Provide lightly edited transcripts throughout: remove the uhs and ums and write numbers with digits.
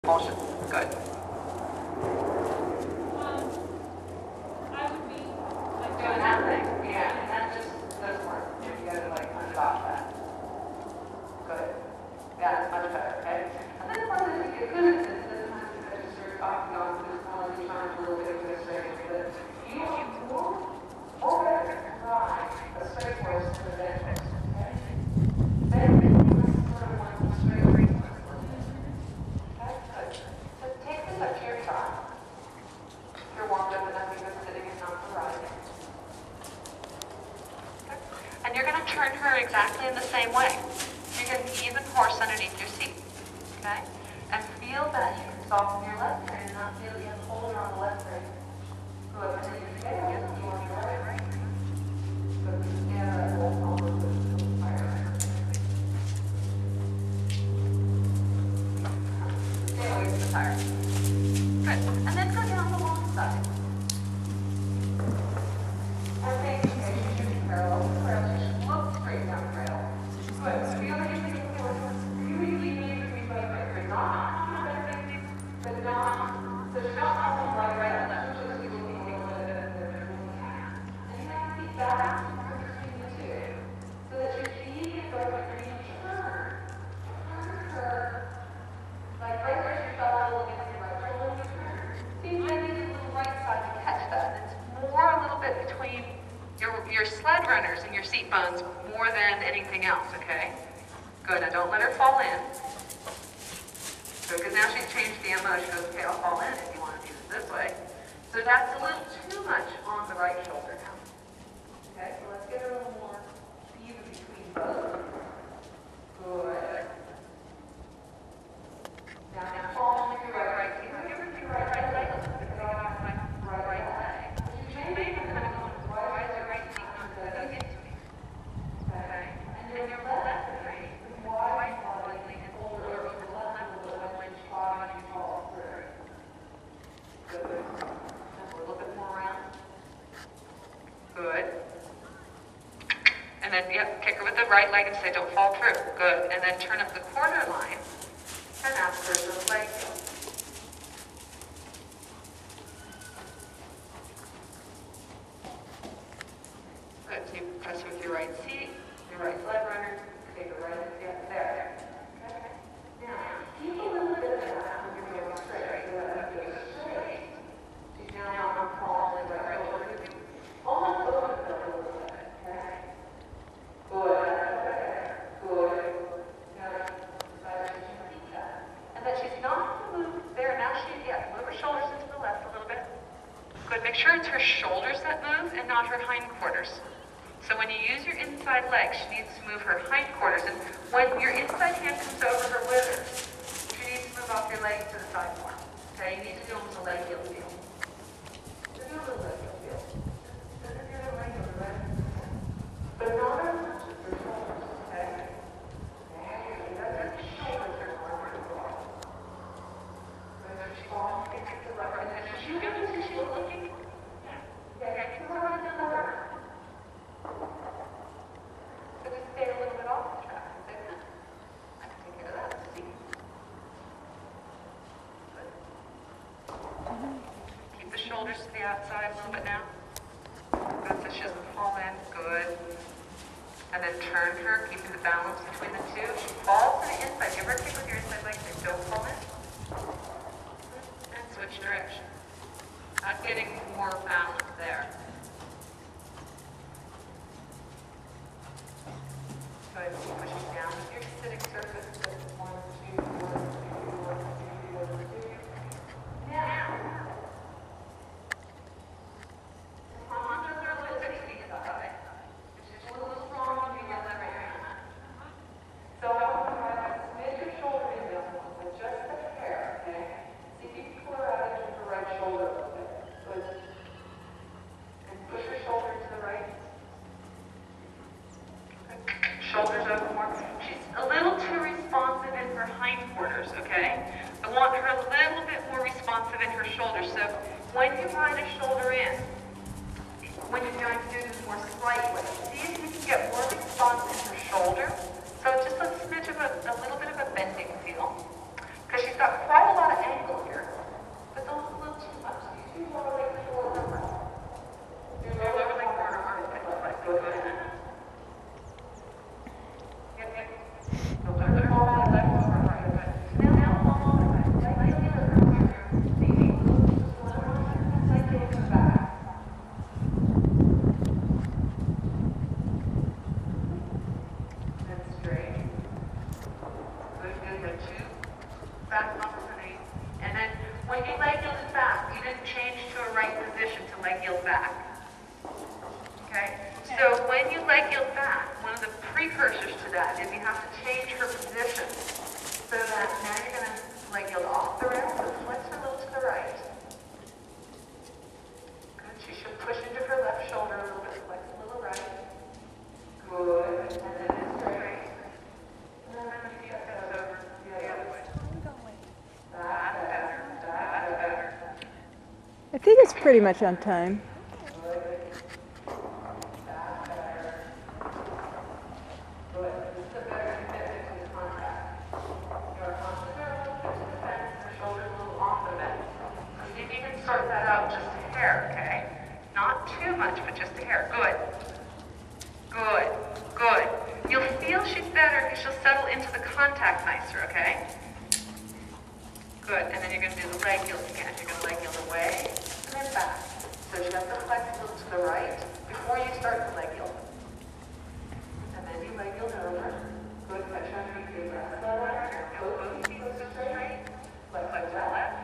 Motion. Good. I would be like Doing that thing. Yeah, and that just doesn't work. You gotta like undock that. Good. Yeah, much better, okay? And then one of the things you get good at this, this time you just start talking on this one, you're trying to do a little bit of this thing, but you want more better to try a straight voice to the dentist, okay? Then you sort of want a straight voice. Okay, good. So take this up to your side. You're warmed up enough, you're sitting and not rising. Okay. And you're going to turn her exactly in the same way. You're going to even horse underneath your seat. Okay? And feel that you can soften your left brain and not feel you have to hold her on the left brain. Good. And then you get it. You want your right brain. Good. Stand up and hold on to the fire. Stay away from the tire. Good. And then go down the long side. And make sure you should parallel to the rail. You should look straight down the rail. Good. So feel like you're thinking you really need to be like you're not but not. So you're not on the right left. You're just looking a little bit at the and you have to keep that between the two. So that your feet can go between each turn. Turn her. Like right where she fell a little bit to the right shoulder. See, you need a little right side to catch that. It's more a little bit between your sled runners and your seat bones more than anything else, okay? Good, now don't let her fall in. Good, because now she's changed the MO. She goes, okay, I'll fall in if you want to do it this way. So that's a little too much on the right shoulder now. Okay, so let's get her a little more even between both. Good. Now fall into your right. Give her your right leg. Right leg. You may be kind of going, why is your right knee not going to get to me? Okay. And then your left knee, wide body, and hold her over the left when she falls through. Good. And a little bit more around. Good. And then, yep, kick her with the right leg and say, don't fall through. Good. And then turn up the corner line. And after the leg go. Good. So you press with your right seat, your right sled runner, take the right, yeah, there. Okay. Now, keep a little bit of that when you're going straight. So that you go straight. She's now on falling right over. Almost over the little bit. Okay. Good. Good. And that she's not going to move there. Now move her shoulders into the left a little bit. Good. Make sure it's her shoulders that move and not her hindquarters. So when you use your inside leg, she needs to move her hindquarters. And when your inside hand comes over her withers, she needs to move off your legs to the side more. Okay? You need to do almost a leg heel feel. Do a little leg heel feel. But not as much as your shoulders. Okay? That's your shoulders are more important. She's falling into the left. And then she's looking. Okay, keep her on down the left. So just stay a little bit off the track. I can take care of that. See? Good. Keep the shoulders to the outside a little bit now. Good, so she doesn't fall in. Good. And then turn her, keeping the balance between the two. She falls to the inside. Give her a kick with your inside leg. Say, don't fall in. And switch direction. Not getting more balance there. Good. Keep pushing down with your sitting surface. 1, 2, 1, 2, 1, 2, 1, 2. Now. Come on, just a little bit to the side. It's just a little strong on your left hand. So I want to try to smidge your shoulder in this one, but just a hair, okay? See if you can pull her out into her right shoulder a little bit. Good. And push your shoulder to the right. Shoulders over more. She's a little too responsive in her hindquarters, okay? I want her a little bit more responsive in her shoulders. So when you ride a shoulder in, when you're going to do this more slightly, see if you can get more response in her shoulder. So just a smidge of a little bit of a bending feel. Because she's got quite a lot of When you leg yield back, you didn't change to a right position to leg yield back. Okay? So when you leg yield back, one of the precursors to that is you have to change her position. So that now you're going to leg yield off the rail, so flex her a little to the right. Good. She should push into her left shoulder a little bit, flex a little right. Good. And then it's straight. And then she goes over the other way. That's better. That's better. I think it's pretty much on time. Start that out just a hair, okay? Not too much, but just a hair. Good. Good. Good. You'll feel she's better because she'll settle into the contact nicer, okay? Good. And then you're going to do the leg yield again. You're going to leg yield away and then back. So she has to flex a little to the right before you start the leg yield. And then you leg yield over. Good. Touch underneath your breath. Both feet go straight. Flex to the left.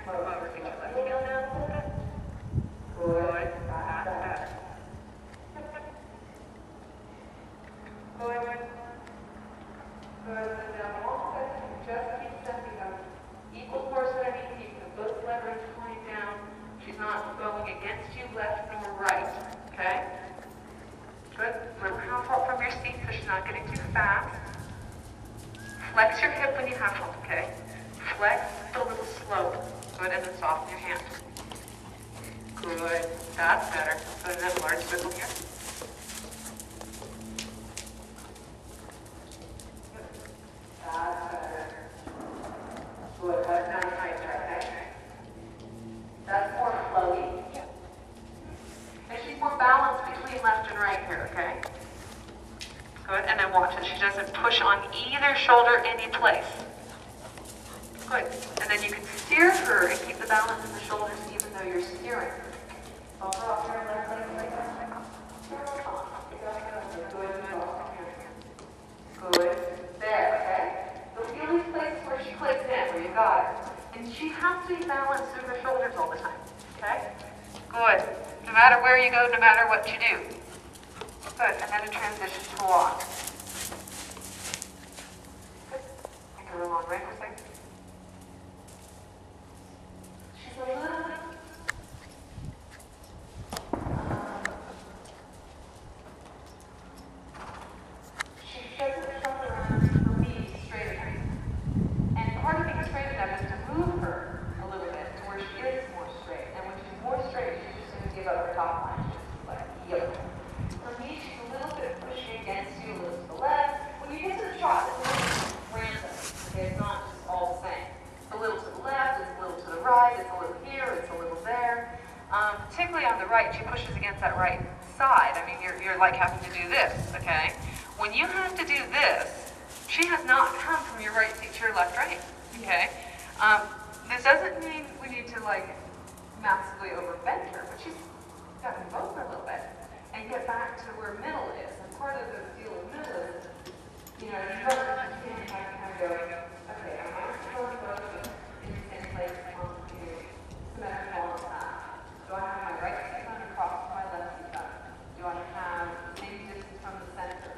Move over. Get your left heel down a little bit. Good. That's better. Good. Good. And now long section, just keep stepping up. Equal force underneath you. Both leverage pointing down. She's not going against you left nor right. Okay? Good. Remember how far from your seat so she's not getting too fast. Flex your hip when you have one, okay? Flex a little slower. Good, and then soften your hand. Good. That's better. So then a large swivel here. Good. That's better. Good. That's now tight, okay? That's more flowy. And she's more balanced between left and right here, okay? Good, and then watch it. She doesn't push on either shoulder any place. Good. And then you can steer her and keep the balance in the shoulders even though you're steering her. Bump her off your left leg like that. Good. There, okay? You'll feel these places where she clicks in, where you got it. And she has to be balanced through her shoulders all the time. Okay? Good. No matter where you go, no matter what you do. Good. And then a transition to walk. Good. I can roll on right for a second. She's a little bit. She shakes herself around for me straighter. And part of being straight enough is to move her a little bit to where she is more straight. And when she's more straight, she's just going to give up her top line. She's just like, yep. For me, she's a little bit pushing against you, a little to the left. When you get to the trot, it's a little random. Okay, it's not just all the same. It's a little to the left, it's a little to the right, it's a little here, it's a little there. Particularly on the right, she pushes against that right side. I mean, you're like having to do this, okay? When you have to do this, she has not come from your right seat to your left rein, okay? This doesn't mean we need to like massively overbend her, but she's got to move over a little bit and get back to where middle is. And part of the deal with middle is, you know, you don't kind of go, okay, I'm not supposed to go in the same place on the symmetrical path. Do I have my right seat bone across my left seat bone? Do I have the same distance from the center?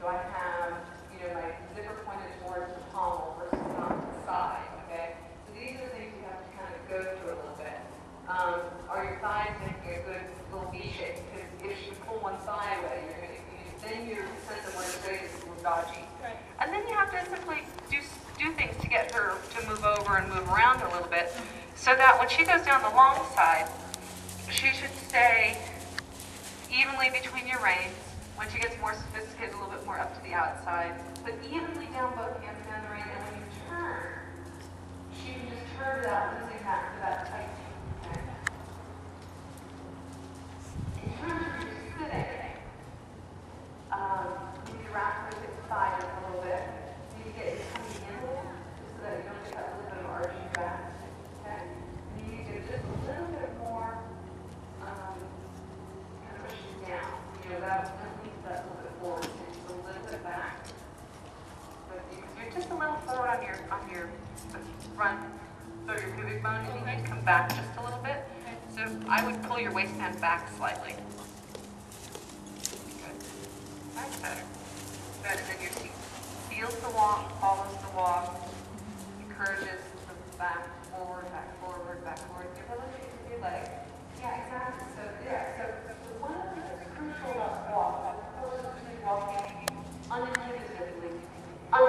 Do I have, you know, my zipper pointed towards the pommel versus on the side, okay? So these are the things you have to kind of go through a little bit. Are your thighs making a good little V shape? Because if you pull one thigh away, then your sense of where straight is a little dodgy. Right. And then you have to simply do things to get her to move over and move around a little bit, so that when she goes down the long side, she should stay evenly between your reins. When she gets more sophisticated, a little bit more up to the outside, but evenly down both hands down the rein. And when you turn, she can just turn without losing that tight. Okay? In terms of your sitting, you need to wrap her hip thigh just a little bit. You need to get your tummy in a little, just so that you don't get that little bit of arching back. Okay? And you need to do just a little bit more kind of pushing down. You know, that leads that a little bit forward. So just a little bit back. But you're just a little forward on your front So your pubic bone, and you need to come back just a little bit. So I would pull your waistband back slightly. Good. That's better. Good. And then your seat feels the walk, follows the walk, encourages the back, forward, back, forward, back, forward. Give a little bit of your leg. Yeah, exactly. So one of the things that's crucial about the walk, as opposed to walking uninhibitedly, and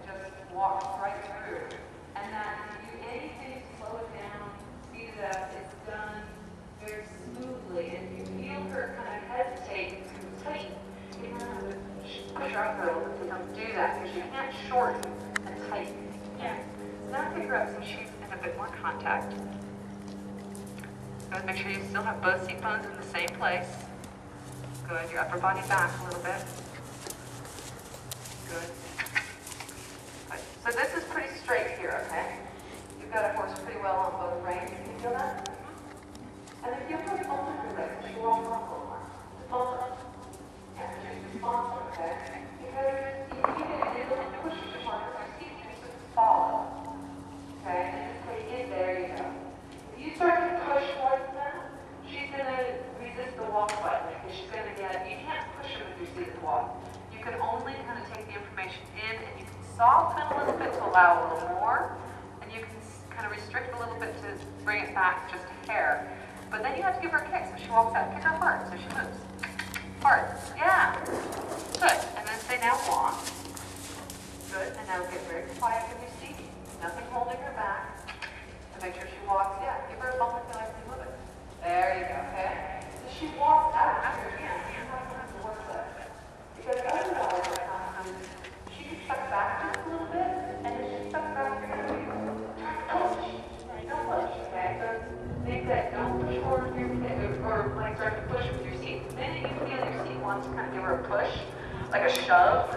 just walk right through. And that if you do anything to slow it down, speed it up, it's done very smoothly. And you feel her kind of hesitate to touch it. You have to push her up a little bit to come do that, because you can't shorten and tighten. Yeah. So now pick her up so she's in a bit more contact. Good. Make sure you still have both seat bones in the same place. Good. Your upper body back a little bit. Good. Good. So this is pretty straight here, okay? You've got a horse pretty well on both reins. Can you feel that? And if you put both of your legs, you walk off a lot. Both of them. Yeah, just responsive, okay? Because you don't push too hard, because you just follow. Okay? And just put it in, there you go. If you start to push towards them, she's going to resist the walk button, because she's going to get, you can't push her with your seat and walk. You can only kind of take the information in, and you can soften a little bit to allow a little more, and you can kind of restrict a little bit to bring it back just a hair. But then you have to give her a kick, so she walks out. Kick her hard, so she moves. Hard. Yeah. Good. And then say, now walk. Good. And now get very quiet with your seat. Nothing holding her back. And make sure she walks. Yeah. Give her a bump and feel like you move it. There you go. Okay. So she walks out of your hand. You're not going to work that. Because otherwise, she can step back just a little bit, and then she steps back, you're going to try to push. Don't push, okay? So think that don't push forward with your seat, or like start to push with your seat. The minute you feel your seat wants to kind of give her a push, like a shove,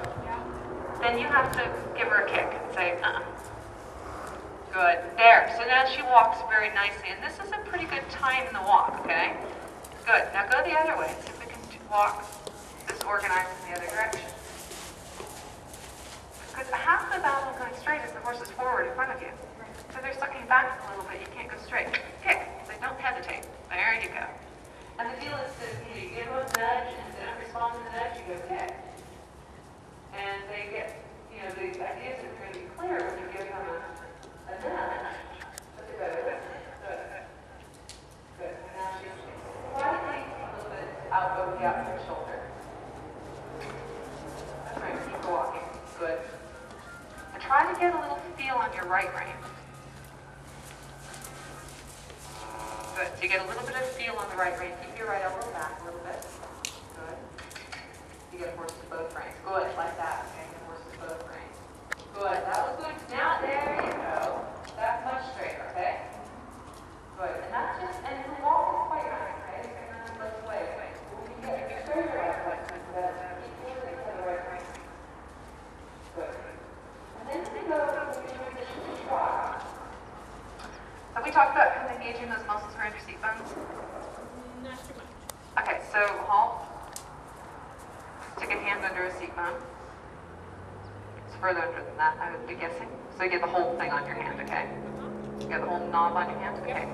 then you have to give her a kick and say, Good. There. So now she walks very nicely, and this is a pretty good time in the walk, okay? Good. Now go the other way. See if we can walk this organized in the other direction. Because half the battle of going straight is the horse is forward in front of you. So they're sucking back a little bit. You can't go straight. Kick. So don't hesitate. There you go. And the deal is that you give them a nudge, and they don't respond to the nudge, you go kick. And they get, the idea is that they're going to be clear when you give them a nudge. Let's do that. Good. And now she's slightly a little bit out over the outside shoulder. That's right. Keep walking. Good. And try to get a little feel on your right rein. Good. So you get a little bit of feel on the right rein. Keep your right elbow back a little bit. Good. You get a horse to both reins. Good. Like that. Okay. Get a horse to both reins. Good. That was good. Now there you go. That's much straighter. Okay. Good. And that's just, and the walk is quite nice. Okay. You can run both ways. When you get your straighter right leg, keep moving to the right rein. Good. And then we go to transition to trot. Have we talked about kind of engaging those muscles around your seat bones? Not too much. Okay, so halt. Stick a hand under a seat bone. It's further under than that, I would be guessing. So you get the whole thing on your hand, okay? You get the whole knob on your hand? Okay.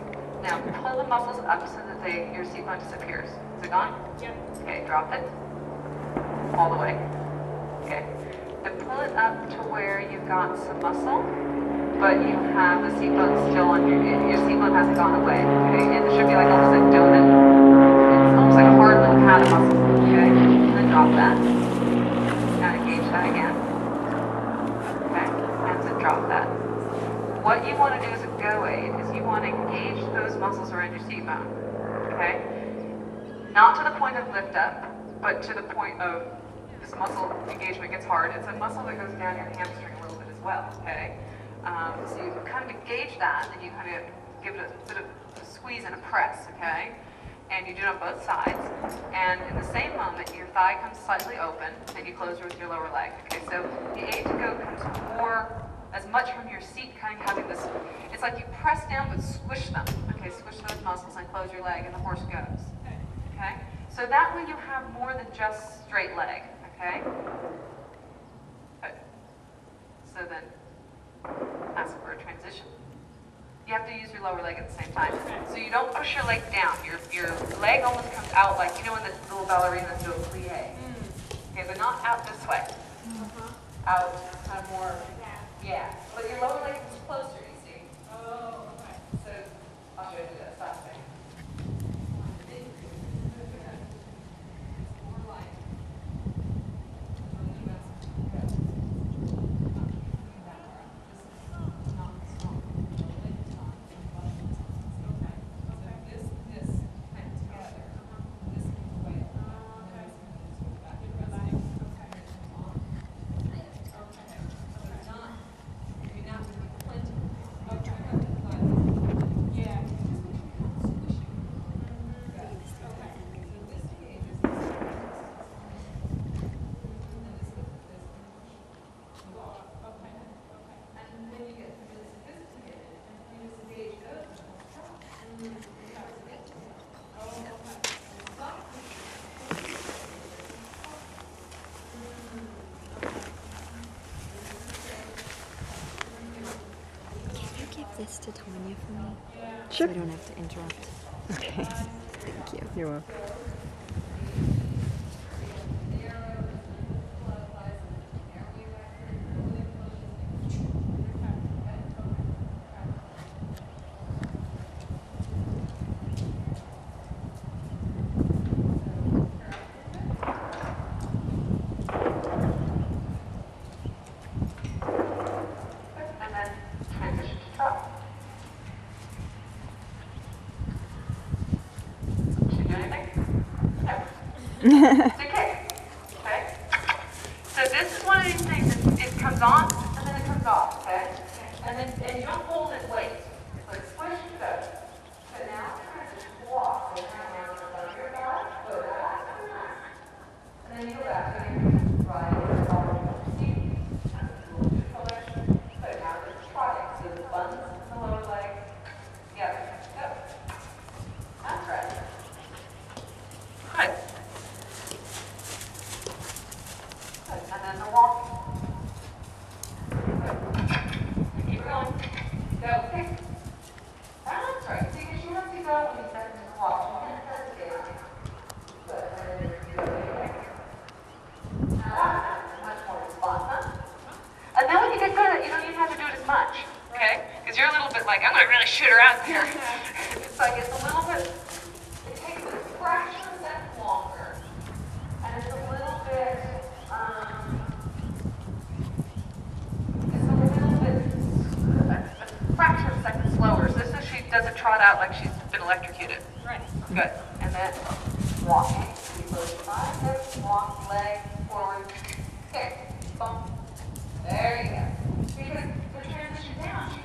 Now pull the muscles up so that your seat bone disappears. Is it gone? Yep. Okay, drop it. All the way. Okay. And pull it up to where you've got some muscle, but you have the seat bone still on your seat bone hasn't gone away. Okay, and it should be like almost a donut. It's almost like a hard little pad of muscle. Okay, and then drop that. Now engage that again. Okay, and then drop that. What you want to do as a go aid is you want to engage those muscles around your seat bone. Okay, not to the point of lift up, but to the point of this muscle engagement gets hard. It's a muscle that goes down your hamstring a little bit as well. Okay. So you kind of engage that, and you kind of give it a bit of a squeeze and a press, okay? And you do it on both sides. And in the same moment, your thigh comes slightly open, and you close her with your lower leg. Okay, so you aim to go as much from your seat, kind of having this, it's like you press down but squish them. Okay, squish those muscles and close your leg, and the horse goes. Okay? So that way you have more than just straight leg, okay? Good. So then, ask for a transition. you have to use your lower leg at the same time. So you don't push your leg down. Your leg almost comes out like, you know when the little ballerinas do a plie. Okay, but not out this way. Out kind of more, yeah. But your lower leg is closer, you see. Oh, okay. So I'll show you this last thing. This to Tanya for me, Sure. so I don't have to interrupt. Okay. Thank you. You're welcome. And then transition to trot. Should you do anything? No. It's okay. Okay? So this is one of these things that it comes on and then it comes off, okay? And you don't hold it weight. So it's squish to go. So now transition to walk. So now in front of your body, go back. And then you go back to your right or left. See? That's a little bit color. So now there's trotting. So the buns in the lower leg. Yeah. Go. That's right. Good. Good. And then the walking. Good. Keep going. Go. Pick. That's right. See, because you have to go when you step into the walk. You can't hesitate on it. Good. And then you go anyway. Much more responsive. And then when you get good at it, you don't even have to do it as much. Okay? Because you're a little bit like, I'm going to really shoot her out there. It's like it's a little bit, it takes a fraction of a second longer. And it's a little bit, a fraction of a second slower. So this is she doesn't trot out like she's been electrocuted. Right. Good. And then walking. We close your eyes, hips, walk, leg, forward, kick, bump. There you go. Because the transition down, she